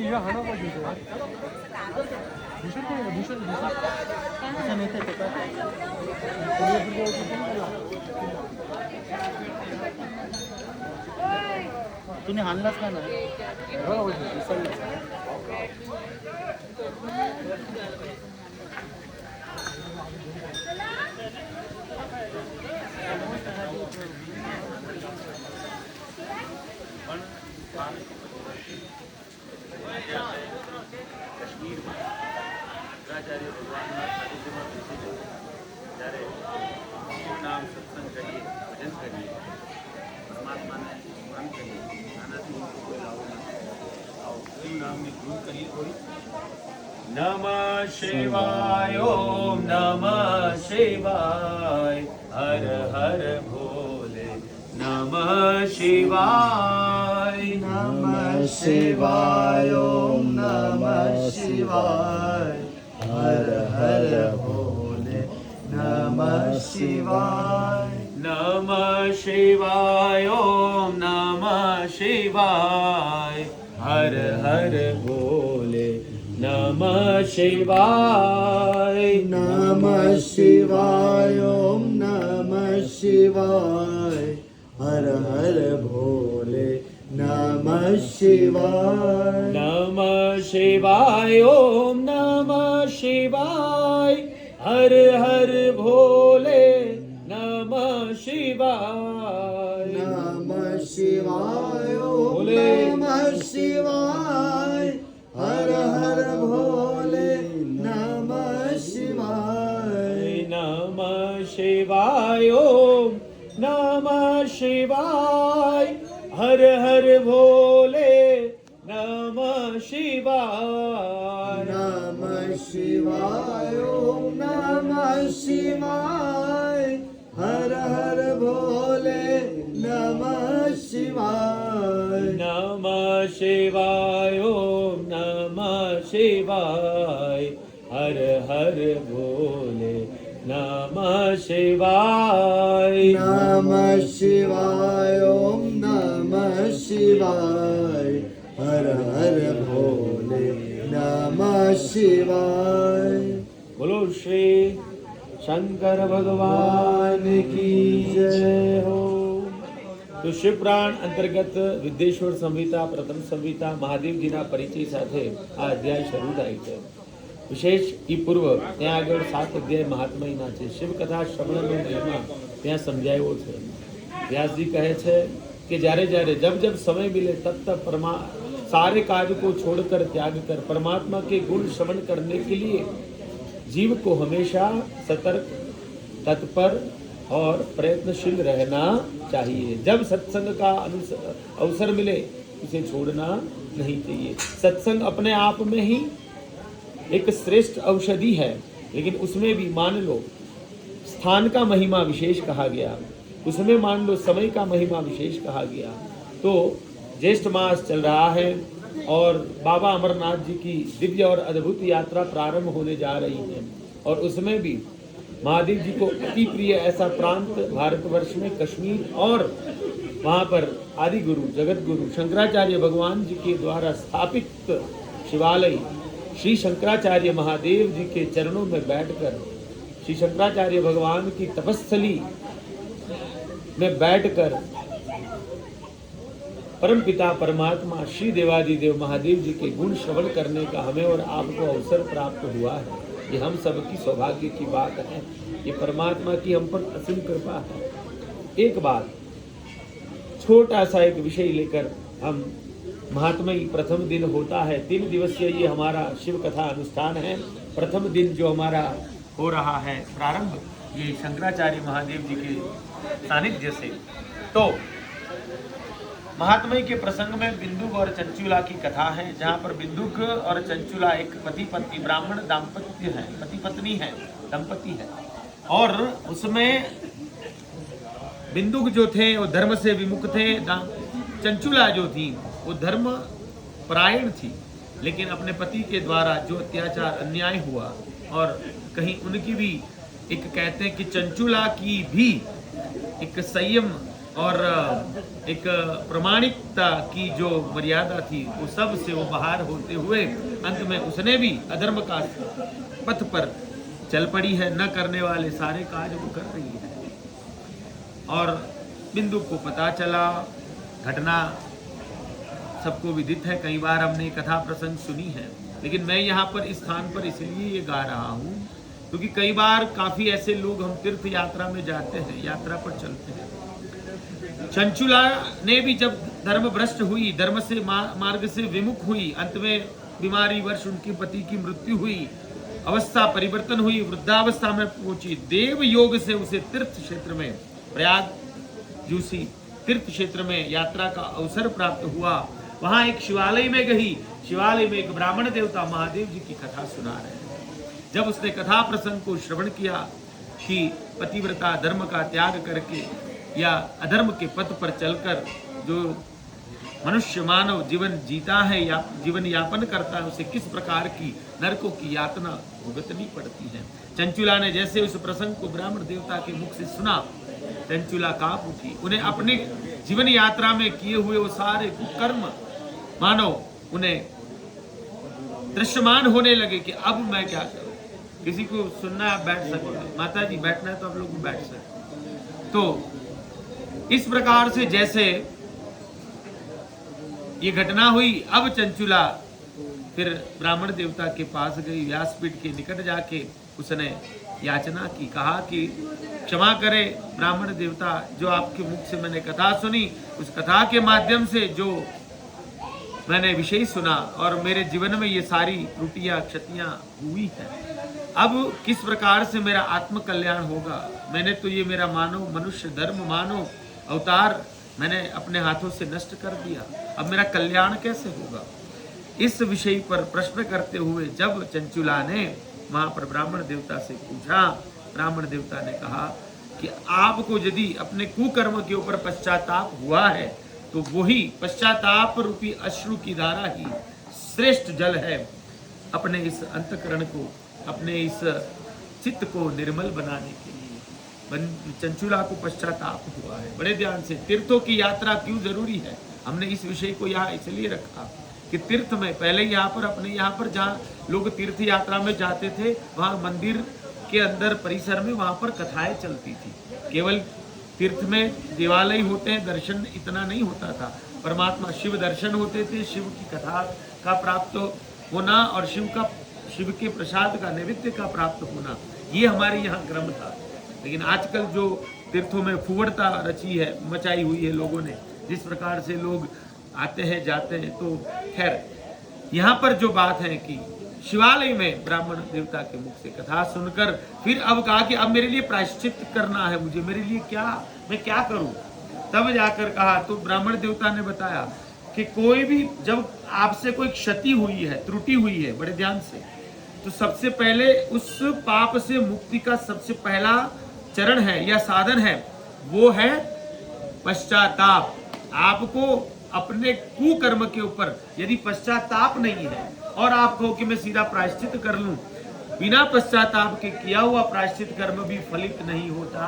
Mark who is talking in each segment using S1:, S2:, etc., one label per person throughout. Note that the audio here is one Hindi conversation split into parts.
S1: या हाणावं पाहिजे भूषण कोण आहे? भूषण भूषण येते ते काय तुम्ही हाणलाच का ना
S2: શંકરાચાર્ય ભગવાનના સાનિધ્યમાં બેસીને જ્યારે નામ સત્સંગ કરીએ ભજન કરીએ પરમાત્માને સ્મરણ કરીએ આનાથી કોઈ લાવો નથી. આવો કોઈ નામની ધૂન કરીએ થોડી. નમઃ શિવાય ઓમ નમઃ શિવાય હર હર ભોલે નમઃ શિવાય
S3: નમઃ શિવાય ઓમ નમઃ શિવાય હર હર ભોલે નમઃ શિવાય
S2: નમઃ શિવાય ઓમ નમઃ શિવાય હર હર ભોલે નમઃ શિવાય
S3: નમઃ શિવાય ઓમ નમઃ શિવાય હર હર ભોલે નમઃ શિવાય
S2: નમઃ શિવાય ઓમ નમઃ શિવાય હર હર ભોલે નમઃ શિવાય
S3: નમઃ શિવાય ઓમ
S2: ભોલે
S3: નમઃ શિવાય હર હર ભોલે નમઃ શિવાય
S2: નમઃ શિવાય ઓમ નમઃ શિવાય હર હર ભોલે નમઃ શિવાય
S3: નમઃ શિવાય ઓમ નમઃ શિવાય હર હર ભોલે નમઃ શિવાય
S2: નમઃ શિવાય ઓમ નમઃ શિવાય હર હર ભોલે નમઃ શિવાય
S3: નમઃ શિવાય ઓમ નમઃ શિવાય હર હર ભોલે નમઃ શિવાય
S2: બોલો શ્રી શંકર ભગવાન કી જય હો. તો શિવપુરાણ અંતર્ગત વિદ્યેશ્વર સંહિતા પ્રથમ સંહિતા મહાદેવજીના પરિચય સાથે આ અધ્યાય શરૂ થાય છે. વિશેષ એ પૂર્વ ત્યાં આગળ 7 અધ્યાય મહાત્મયના છે. શિવકથા શ્રવણનો મહિમા ત્યાં સમજાયો છે. व्यासजी કહે છે कि જ્યારે જ્યારે जब जब समय मिले तब तब सारे कार्य को छोड़कर त्याग कर परमात्मा के गुण श्रवण करने के लिए जीव को हमेशा सतर्क तत्पर और प्रयत्नशील रहना चाहिए. जब सत्संग का अवसर मिले उसे छोड़ना नहीं चाहिए. सत्संग अपने आप में ही एक श्रेष्ठ औषधि है, लेकिन उसमें भी मान लो स्थान का महिमा विशेष कहा गया, उसमें मान लो समय का महिमा विशेष कहा गया. तो ज्येष्ठ मास चल रहा है और बाबा अमरनाथ जी की दिव्य और अद्भुत यात्रा प्रारंभ होने जा रही है, और उसमें भी महादेव जी को अति प्रिय ऐसा प्रांत भारतवर्ष में कश्मीर और वहाँ पर आदि गुरु जगत गुरु शंकराचार्य भगवान जी के द्वारा स्थापित शिवालय श्री शंकराचार्य महादेव जी के चरणों में बैठकर श्री शंकराचार्य भगवान की तपस्थली में बैठकर परम पिता परमात्मा श्री देवादिदेव महादेव जी के गुण श्रवण करने का हमें और आपको अवसर प्राप्त हुआ है. ये हम सबकी सौभाग्य की बात है. ये परमात्मा की हम पर असीम कृपा है. एक बात छोटा सा एक विषय लेकर हम महात्मय प्रथम दिन होता है. 3 दिवसीय ये हमारा शिव कथा अनुष्ठान है. प्रथम दिन जो हमारा हो रहा है प्रारंभ ये शंकराचार्य महादेव जी के सानिध्य से. तो महात्मय के प्रसंग में बिंदुक और चंचुला की कथा है, जहाँ पर बिंदुक और चंचुला एक पति पत्नी ब्राह्मण दाम्पत्य है, पति पत्नी है, दंपति है. और उसमें बिंदुक जो थे वो धर्म से विमुख थे, चंचुला जो थी वो धर्म परायण थी, लेकिन अपने पति के द्वारा जो अत्याचार अन्याय हुआ और कहीं उनकी भी एक कहते हैं कि चंचुला की भी एक संयम और एक प्रामाणिकता की जो मर्यादा थी वो सब से वो बाहर होते हुए अंत में उसने भी अधर्म का पथ पर चल पड़ी है। न करने वाले सारे काज वो कर रही है। और बिंदु को पता चला, घटना सबको विदित है, कई बार हमने कथा प्रसंग सुनी है, लेकिन मैं यहाँ पर इस स्थान पर इसलिए ये गा रहा हूँ क्योंकि कई बार काफी ऐसे लोग, हम तीर्थ यात्रा में जाते हैं, यात्रा पर चलते हैं। चंचुला ने भी जब धर्म भ्रष्ट हुई, धर्म से मार्ग से विमुख हुई, अंत में बीमारी वर्ष उनके पति की मृत्यु हुई, अवस्था परिवर्तन हुई, वृद्धावस्था में पहुंची, देव योग से उसे तीर्थ क्षेत्र में, प्रयाग जूसी तीर्थ क्षेत्र में यात्रा का अवसर प्राप्त हुआ। वहां एक शिवालय में गई, शिवालय में एक ब्राह्मण देवता महादेव जी की कथा सुना रहे हैं। जब उसने कथा प्रसंग को श्रवण किया कि पतिव्रता धर्म का त्याग करके या अधर्म के पथ पर चलकर जो मनुष्य मानव जीवन जीता है या जीवन यापन करता है, उसे किस प्रकार की नरकों की यातना भुगतनी पड़ती है। चंचुला ने जैसे उस प्रसंग को ब्राह्मण देवता के मुख से सुना, चंचुला कांप उठी। उन्हें अपने जीवन यात्रा में किए हुए वो सारे कर्म मानो उन्हें दृश्यमान होने लगे कि अब मैं क्या करूं। किसी को सुनना है आप बैठ सकते हैं, माता जी बैठना है तो आप लोग भी बैठ सकते। तो इस प्रकार से जैसे ये घटना हुई, अब चंचुला फिर ब्राह्मण देवता के पास गई, व्यासपीठ के निकट जाके उसने याचना की, कहा कि क्षमा करे ब्राह्मण देवता, जो आपके मुख से मैंने कथा सुनी, उस कथा के माध्यम से जो मैंने विषय सुना और मेरे जीवन में ये सारी त्रुटियां क्षतियां हुई हैं, अब किस प्रकार से मेरा आत्म कल्याण होगा। मैंने तो ये मेरा मानव मनुष्य धर्म मानव अवतार मैंने अपने हाथों से नष्ट कर दिया, अब मेरा कल्याण कैसे होगा। इस विषय पर प्रश्न करते हुए जब चंचुला ने वहां पर ब्राह्मण देवता से पूछा, ब्राह्मण देवता ने कहा कि आपको यदि अपने कुकर्म के ऊपर पश्चाताप हुआ है तो वही पश्चाताप रूपी अश्रु की धारा ही श्रेष्ठ जल है अपने इस अंतकरण को, अपने इस चित्त को निर्मल बनाने के लिए। चंचुला को पश्चाताप हुआ है। बड़े ध्यान से, तीर्थों की यात्रा क्यों जरूरी है, हमने इस विषय को यहाँ इसलिए रखा कि तीर्थ में पहले यहाँ पर अपने यहाँ पर जहाँ लोग तीर्थ यात्रा में जाते थे, वहाँ मंदिर के अंदर परिसर में वहाँ पर कथाएं चलती थी। केवल तीर्थ में देवालय होते हैं, दर्शन इतना नहीं होता था, परमात्मा शिव दर्शन होते थे, शिव की कथा का प्राप्त होना और शिव के प्रसाद का नैवेद्य का प्राप्त होना, ये हमारे यहाँ क्रम था। लेकिन आजकल जो तीर्थों में फुवड़ता रची है, मचाई हुई है लोगों ने, जिस प्रकार से लोग आते हैं जाते हैं, तो खैर यहाँ पर जो बात है कि शिवालय में ब्राह्मण देवता के मुख से कथा सुनकर फिर अब कहा कि अब मेरे लिए प्रायश्चित करना है, मुझे मेरे लिए क्या, मैं क्या करूं। तब जाकर कहा, तो ब्राह्मण देवता ने बताया कि कोई भी जब आपसे कोई क्षति हुई है, त्रुटि हुई है, बड़े ध्यान से, तो सबसे पहले उस पाप से मुक्ति का सबसे पहला चरण है या साधन है, वो है पश्चाताप। आपको अपने कुकर्म के ऊपर यदि पश्चाताप नहीं है और आप कहो कि मैं सीधा प्रायश्चित कर लूं, बिना पश्चाताप के किया हुआ प्रायश्चित कर्म भी फलित नहीं होता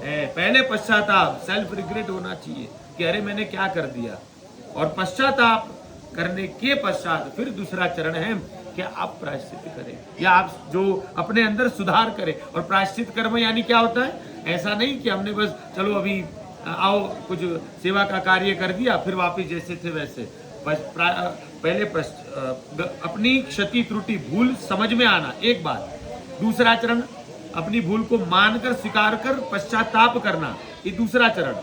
S2: है। पहले पश्चाताप, सेल्फ रिग्रेट होना चाहिए कि अरे मैंने क्या कर दिया, और पश्चाताप करने के पश्चात फिर दूसरा चरण है कि आप प्रायश्चित करें या आप जो अपने अंदर सुधार करें। और प्रायश्चित कर्म यानी क्या होता है, ऐसा नहीं कि हमने बस चलो अभी आओ कुछ सेवा का कार्य कर दिया फिर वापस जैसे थे वैसे। पहले अपनी क्षति त्रुटि भूल समझ में आना एक बात, दूसरा चरण अपनी भूल को मानकर स्वीकार कर पश्चाताप करना, ये दूसरा चरण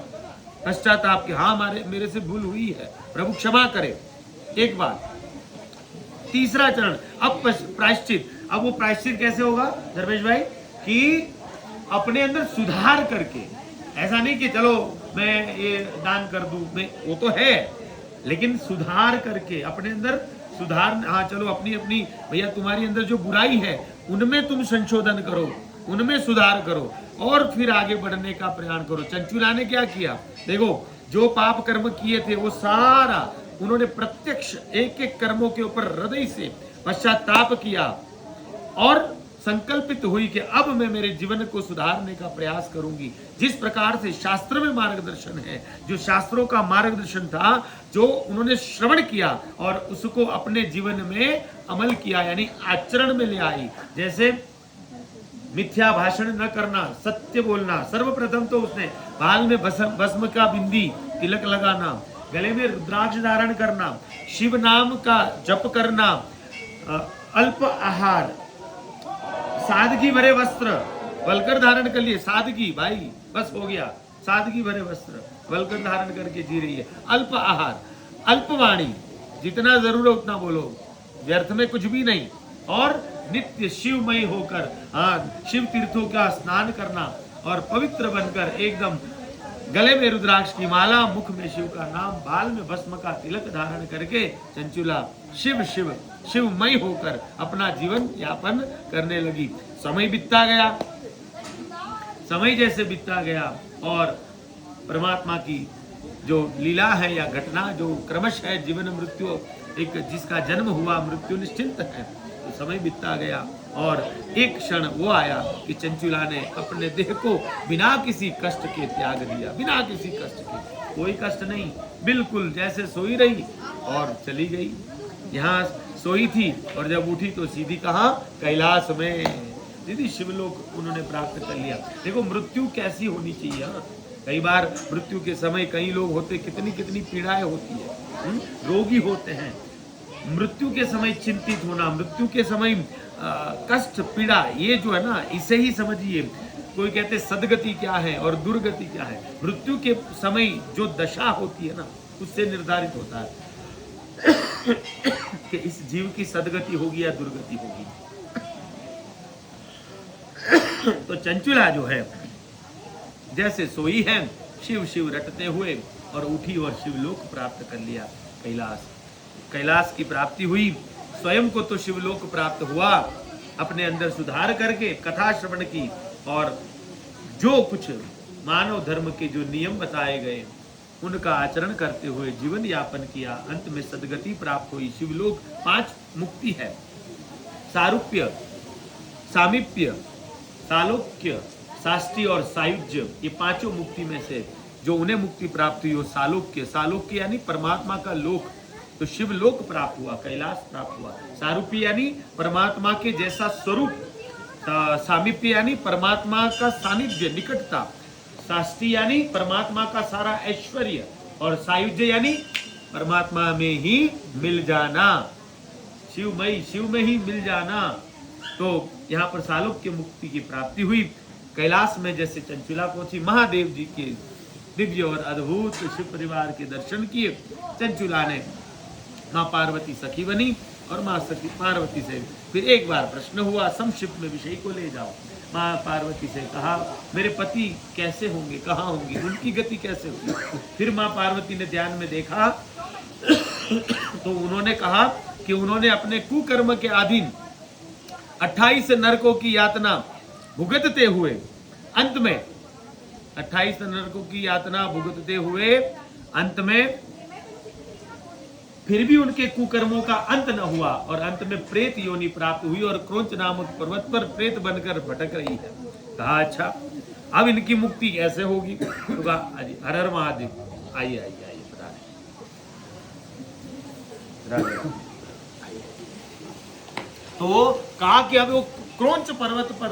S2: पश्चाताप के, हाँ मेरे से भूल हुई है, प्रभु क्षमा करे, एक बात। तीसरा चरण अब प्रायश्चित। अब वो प्रायश्चित कैसे होगा धर्मेश भाई, कि अपने अंदर सुधार करके, ऐसा नहीं कि चलो मैं ये दान कर दूं, मैं वो तो है, लेकिन सुधार करके अपने अंदर सुधार, हाँ चलो अपनी अपनी भैया तुम्हारी अंदर जो बुराई है उनमें तुम संशोधन करो, उनमें सुधार करो और फिर आगे बढ़ने का प्रयास करो। चंचुला ने क्या किया, देखो जो पाप कर्म किए थे वो सारा उन्होंने प्रत्यक्ष एक एक कर्मों के ऊपर हृदय से पश्चाताप किया और संकल्पित हुई कि अब मैं मेरे जीवन को सुधारने का प्रयास करूंगी। जिस प्रकार से शास्त्र में मार्गदर्शन है, जो शास्त्रों का मार्गदर्शन था, जो उन्होंने श्रवण किया और उसको अपने जीवन में अमल किया, यानी आचरण में ले आई। जैसे मिथ्या भाषण न करना, सत्य बोलना। सर्वप्रथम तो उसने बाल में भस्म का बिंदी तिलक लगाना, गले में रुद्राक्ष धारण करना, शिव नाम का जप करना, अल्प आहार, सादगी भरे वस्त्र, वल्कर धारण कर लिए। सादगी भाई, बस हो गया, सादगी भरे वस्त्र वल्कर धारण करके जी रही है। अल्प आहार, अल्पवाणी, जितना जरूर है उतना बोलो, व्यर्थ में कुछ भी नहीं। और नित्य शिवमय होकर, शिव तीर्थों का स्नान करना और पवित्र बनकर एकदम गले में रुद्राक्ष की माला, मुख में शिव का नाम, बाल में भस्म का तिलक धारण करके चंचुला शिव शिव शिवमय होकर अपना जीवन यापन करने लगी। समय बीतता गया, समय जैसे बीतता गया और परमात्मा की जो लीला है या घटना जो क्रमश है, जीवन मृत्यु, एक जिसका जन्म हुआ मृत्यु निश्चिंत है, तो समय बीतता गया और एक क्षण वो आया कि चंचुला ने अपने देह को बिना किसी कष्ट के त्याग दिया। बिना किसी कष्ट के, कोई कष्ट नहीं, बिल्कुल जैसे सोई रही और चली गई। यहाँ सोई थी और जब उठी तो सीधी कहाँ, कैलाश में, सीधी शिवलोक उन्होंने प्राप्त कर लिया। देखो मृत्यु कैसी होनी चाहिए। कई बार मृत्यु के समय कई लोग होते, कितनी कितनी पीड़ाएं होती है, रोगी होते हैं। मृत्यु के समय चिंतित होना, मृत्यु के समय कष्ट पीड़ा, ये जो है ना, इसे ही समझिए। कोई कहते सदगति क्या है और दुर्गति क्या है। मृत्यु के समय जो दशा होती है ना, उससे निर्धारित होता है कि इस जीव की सदगति होगी या दुर्गति होगी। तो चंचुला जो है जैसे सोई है, शिव शिव रटते हुए और उठी और शिवलोक प्राप्त कर लिया। कैलाश की प्राप्ति हुई। स्वयं को तो शिवलोक प्राप्त हुआ, अपने अंदर सुधार करके कथा श्रवण की और जो कुछ मानव धर्म के जो नियम बताए गए उनका आचरण करते हुए जीवन यापन किया। अंत में सदगति प्राप्त हुई। शिवलोक 5 मुक्ति है, सारूप्य, सामीप्य, सालोक्य, साष्टी और सायुज्य। ये 5 मुक्ति में से जो उन्हें मुक्ति प्राप्त हुई वो सालोक्य। सालोक्य यानी परमात्मा का लोक, तो शिवलोक प्राप्त हुआ, कैलाश प्राप्त हुआ। सारूप्य यानी परमात्मा के जैसा स्वरूप, सामीप्य यानी परमात्मा का सानिध्य, निकटता, साष्टी यानी परमात्मा का सारा ऐश्वर्य, और सायुज्य यानी परमात्मा में ही मिल जाना, शिवमयी, शिव में ही मिल जाना। तो यहाँ पर सालोक्य मुक्ति की प्राप्ति हुई। कैलाश में जैसे चंचुला पहुंची, महादेव जी के दिव्य और अद्भुत शिव परिवार के दर्शन किए। चंचुला ने माँ पार्वती सखी बनी और माँ सखी पार्वती से फिर एक बार प्रश्न हुआ, संक्षिप्त में विषय को ले जाओ। माँ पार्वती से कहा मेरे पति कैसे होंगे, कहाँ होंगे, उनकी गति कैसे होगी। फिर माँ पार्वती ने ध्यान में देखा तो उन्होंने कहा कि उन्होंने अपने कुकर्म के अधीन 28 नरकों की यातना भुगतते हुए अंत में 28 नरकों की यातना भुगतते हुए अंत में फिर भी उनके कुकर्मों का अंत न हुआ और अंत में प्रेत योनि प्राप्त हुई और क्रोंच नामक पर्वत पर प्रेत बनकर भटक रही है। कहा अच्छा अब इनकी मुक्ति कैसे होगी। तो कहा हर हर महादेव, आइए आइए आइए तो कहा कि अब वो क्रोंच पर्वत पर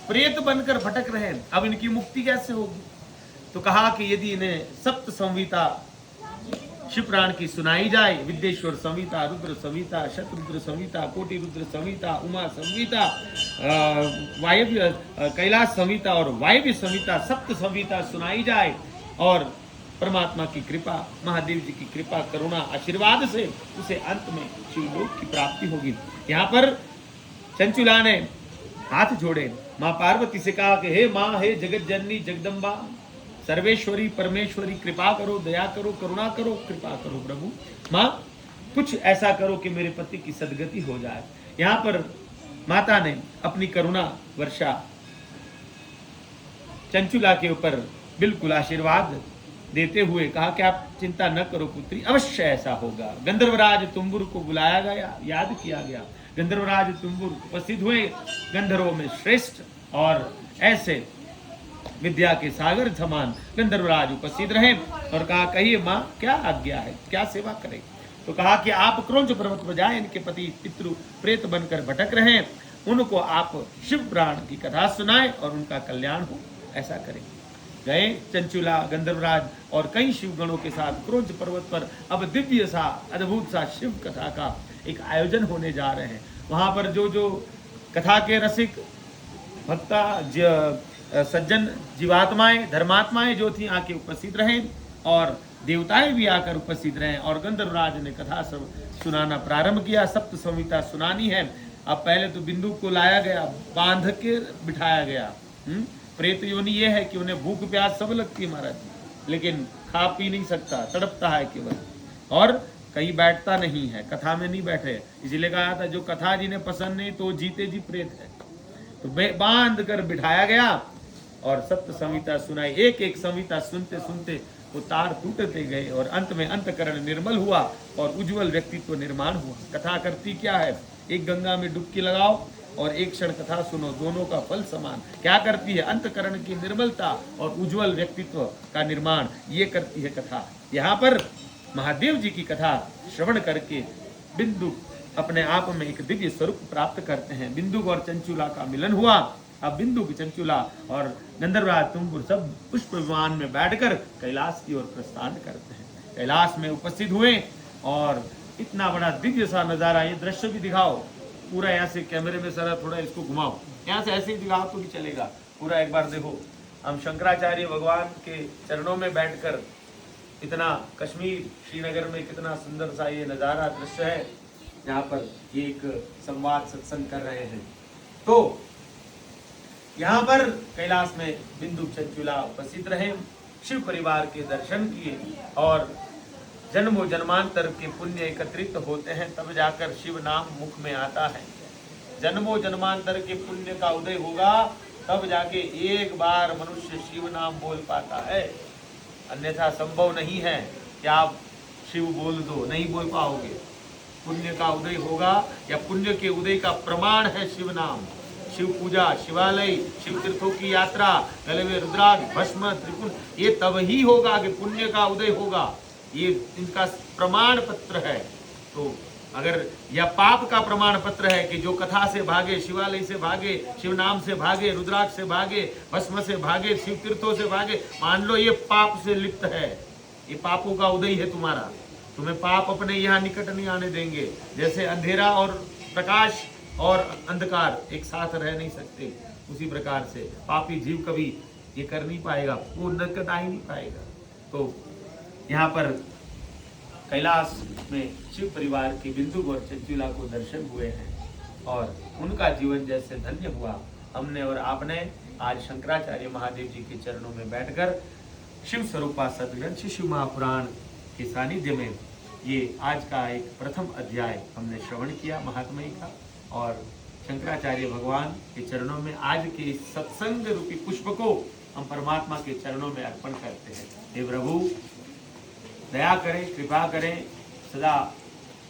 S2: प्रेत बनकर भटक रहे हैं, अब इनकी मुक्ति कैसे होगी। तो कहा कि यदि इन्हें सप्त संहिता शिवपुराण की सुनाई जाए, विद्येश्वर संहिता, रुद्र संहिता, शतरुद्र संहिता, कोटि रुद्र संहिता, उमा संहिता, वायव्य कैलाश संहिता और वायव्य संहिता, सप्त संहिता सुनाई जाए और परमात्मा की कृपा, महादेव जी की कृपा, करुणा, आशीर्वाद से उसे अंत में शिवलोक की प्राप्ति होगी। यहाँ पर चंचुला ने हाथ जोड़े, माँ पार्वती से कहा कि हे माँ, हे जगत जननी जगदम्बा, सर्वेश्वरी परमेश्वरी, कृपा करो, दया करो, करुणा करो, कृपा करो प्रभु। माँ कुछ ऐसा करो कि मेरे पति की सदगति हो जाए। यहाँ पर माता ने अपनी करुणा वर्षा चंचुला के ऊपर बिल्कुल आशीर्वाद देते हुए कहा कि आप चिंता न करो पुत्री, अवश्य ऐसा होगा। गंधर्वराज तुम्बुर को बुलाया गया, याद किया गया। गंधर्वराज तुम्बुर उपस्थित हुए। गंधर्वों में श्रेष्ठ और ऐसे विद्या के सागर समान गंधर्वराज उपस्थित रहे और कहा, कहिए माँ क्या आज्ञा है, क्या सेवा करें। तो कहा कि आप क्रौंच पर्वत पर जाएं, इनके पति पितृ प्रेत बनकर भटक रहे हैं, उनको आप शिव पुराण की कथा सुनाएं और उनका कल्याण हो, ऐसा करें। गए चंचुला गंधर्वराज और कई शिवगणों के साथ क्रौंच पर्वत पर अब दिव्य सा अद्भुत सा शिव कथा का एक आयोजन होने जा रहे हैं। वहां पर जो जो कथा के रसिक भक्ता सज्जन जीवात्माएं धर्मात्माएं जो थी आके उपस्थित रहे और देवताएं भी आकर उपस्थित रहे और गंधर्वराज ने कथा सब सुनाना प्रारंभ किया। सप्त संहिता सुनानी है। अब पहले तो बिंदु को लाया गया, बांध के बिठाया गया। प्रेत योनि ये है कि उन्हें भूख प्यास सब लगती है महाराज, लेकिन खा पी नहीं सकता, तड़पता है केवल और कहीं बैठता नहीं है, कथा में नहीं बैठे। इसलिए कहा था जो कथा जिन्हें पसंद नहीं तो जीते जी प्रेत है। तो बांध कर बिठाया गया और सप्त संहिता सुनाई। एक एक संहिता सुनते सुनते वो तार टूटते गए और अंत में अंतकरण निर्मल हुआ और उज्जवल व्यक्तित्व निर्माण हुआ। कथा करती क्या है, एक गंगा में डुबकी लगाओ और एक क्षण कथा सुनो, दोनों का फल समान। क्या करती है, अंतकरण की निर्मलता और उज्जवल व्यक्तित्व का निर्माण, ये करती है कथा। यहाँ पर महादेव जी की कथा श्रवण करके बिंदु अपने आप में एक दिव्य स्वरूप प्राप्त करते हैं। बिंदु और चंचुला का मिलन हुआ। अब बिंदु की चंचुला और गंधर्वराज तुम्बुर सब पुष्प विमान में बैठकर कैलाश की ओर प्रस्थान करते हैं। कैलाश में उपस्थित हुए और इतना बड़ा दिव्य सा नजारा, ये दृश्य भी दिखाओ पूरा, यहाँ से कैमरे में सारा थोड़ा इसको घुमाओ, यहाँ से ऐसे ही दिखाओ तो भी चलेगा पूरा। एक बार देखो, हम शंकराचार्य भगवान के चरणों में बैठकर इतना कश्मीर श्रीनगर में कितना सुंदर सा ये नजारा दृश्य है, जहाँ पर ये एक संवाद सत्संग कर रहे हैं। तो यहाँ पर कैलाश में बिंदु चंचुला उपस्थित रहे, शिव परिवार के दर्शन किए और जन्मों जन्मांतर के पुण्य एकत्रित होते हैं, तब जाकर शिव नाम मुख में आता है। जन्मों जन्मांतर के पुण्य का उदय होगा तब जाके एक बार मनुष्य शिव नाम बोल पाता है, अन्यथा संभव नहीं है कि आप शिव बोल दो, नहीं बोल पाओगे। पुण्य का उदय होगा या पुण्य के उदय का प्रमाण है शिव नाम, शिव पूजा, शिवालय, शिव तीर्थों की यात्रा, गले में रुद्राक्ष, भस्म, त्रिपुर, ये तब ही होगा कि पुण्य का उदय होगा। ये इनका प्रमाण पत्र है। तो अगर यह पाप का प्रमाण पत्र है कि जो कथा से भागे, शिवालय से भागे, शिव नाम से भागे, रुद्राक्ष से भागे, भस्म से भागे, शिव तीर्थों से भागे, मान लो ये पाप से लिप्त है, ये पापों का उदय है तुम्हारा, तुम्हें पाप अपने यहाँ निकट नहीं आने देंगे। जैसे अंधेरा और प्रकाश और अंधकार एक साथ रह नहीं सकते, उसी प्रकार से पापी जीव कभी ये कर नहीं पाएगा, वो नरकत आ ही नहीं पाएगा। तो यहाँ पर कैलाश में शिव परिवार की बिंदु और चंचुला को दर्शन हुए हैं और उनका जीवन जैसे धन्य हुआ। हमने और आपने आज शंकराचार्य महादेव जी के चरणों में बैठकर शिव स्वरूपा सदग्रंथ शिव महापुराण के सानिध्य में ये आज का एक प्रथम अध्याय हमने श्रवण किया महात्मय का, और शंकराचार्य भगवान के चरणों में आज के इस सत्संग रूपी पुष्प को हम परमात्मा के चरणों में अर्पण करते हैं। हे प्रभु दया करें, कृपा करें, सदा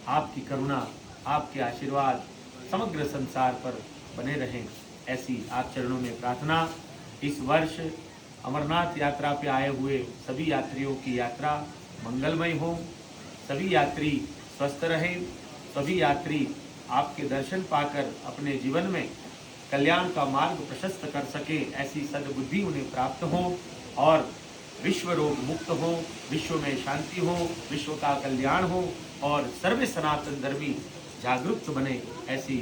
S2: आपकी करुणा, आपके आशीर्वाद समग्र संसार पर बने रहें, ऐसी आप चरणों में प्रार्थना। इस वर्ष अमरनाथ यात्रा पे आए हुए सभी यात्रियों की यात्रा मंगलमय हो, सभी यात्री स्वस्थ रहें, सभी यात्री आपके दर्शन पाकर अपने जीवन में कल्याण का मार्ग प्रशस्त कर सके, ऐसी सद्बुद्धि उन्हें प्राप्त हो और विश्व रोग मुक्त हो, विश्व में शांति हो, विश्व का कल्याण हो और सर्वे सनातन धर्मी जागरूक बने, ऐसी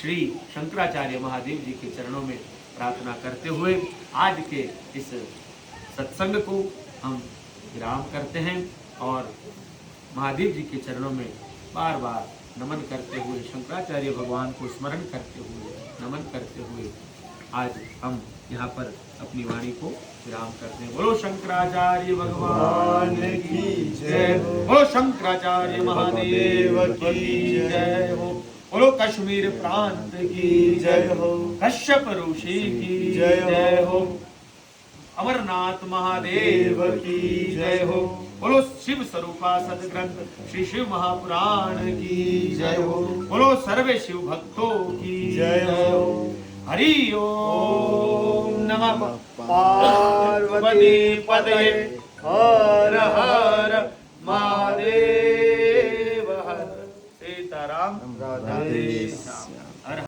S2: श्री शंकराचार्य महादेव जी के चरणों में प्रार्थना करते हुए आज के इस सत्संग को हम विराम करते हैं और महादेव जी के चरणों में बार बार नमन करते हुए, शंकराचार्य भगवान को स्मरण करते हुए, नमन करते हुए आज हम यहाँ पर अपनी वाणी को विराम करते हैं। बोलो शंकराचार्य भगवान की जय हो, बोलो शंकराचार्य महादेव की जय हो, बोलो कश्मीर प्रांत की जय हो, कश्यप ऋषि की जय हो, अमरनाथ महादेव की जय हो, बोलो शिव स्वरूपा सदग्रंथ श्री शिव महापुराण की जय हो। बोलो सर्वे शिव भक्तों की जय हो। हरि ओम नमः पार्वती पतये हर हर महादेव हर सीताराम राधे श्याम।